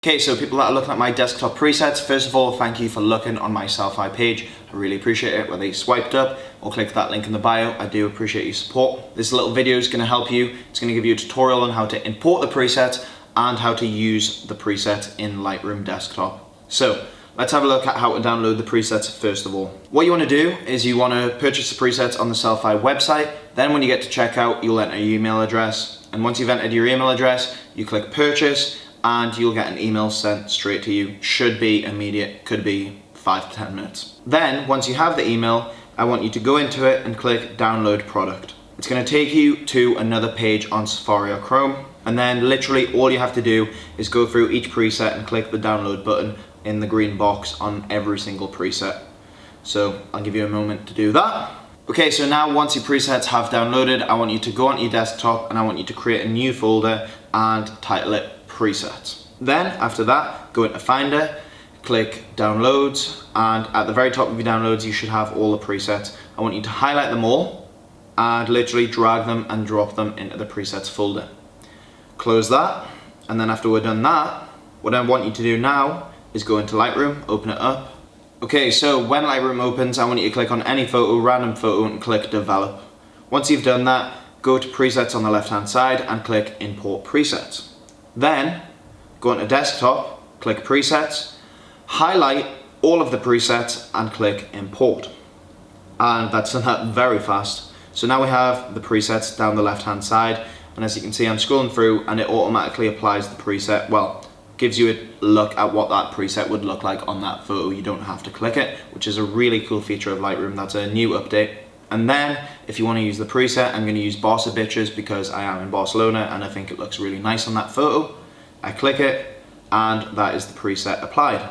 Okay, so people that are looking at my desktop presets, first of all, thank you for looking on my Selfie page. I really appreciate it, whether you swiped up or clicked that link in the bio. I do appreciate your support. This little video is going to help you. It's going to give you a tutorial on how to import the preset and how to use the preset in Lightroom Desktop. So let's have a look at how to download the presets first of all. What you want to do is you want to purchase the presets on the Selfie website. Then when you get to checkout, you'll enter your email address. And once you've entered your email address, you click purchase and you'll get an email sent straight to you. Should be immediate, could be 5 to 10 minutes. Then once you have the email, I want you to go into it and click download product. It's going to take you to another page on Safari or Chrome. And then literally all you have to do is go through each preset and click the download button in the green box on every single preset. So I'll give you a moment to do that. Okay, so now once your presets have downloaded, I want you to go onto your desktop and I want you to create a new folder and title it presets. Then after that, go into Finder, click downloads, and at the very top of your downloads you should have all the presets. I want you to highlight them all and literally drag them and drop them into the presets folder. Close that, and then after we're done that, what I want you to do now is go into Lightroom, open it up. Okay, so when Lightroom opens, I want you to click on any photo, random photo, and click develop. Once you've done that, go to presets on the left hand side and click import presets. Then go into desktop, click presets, highlight all of the presets and click import. And that's done that very fast. So now we have the presets down the left hand side, and as you can see I'm scrolling through and it automatically applies the preset, well, gives you a look at what that preset would look like on that photo. You don't have to click it, which is a really cool feature of Lightroom. That's a new update. And then if you want to use the preset, I'm going to use Barca Bitches because I am in Barcelona and I think it looks really nice on that photo. I click it and that is the preset applied.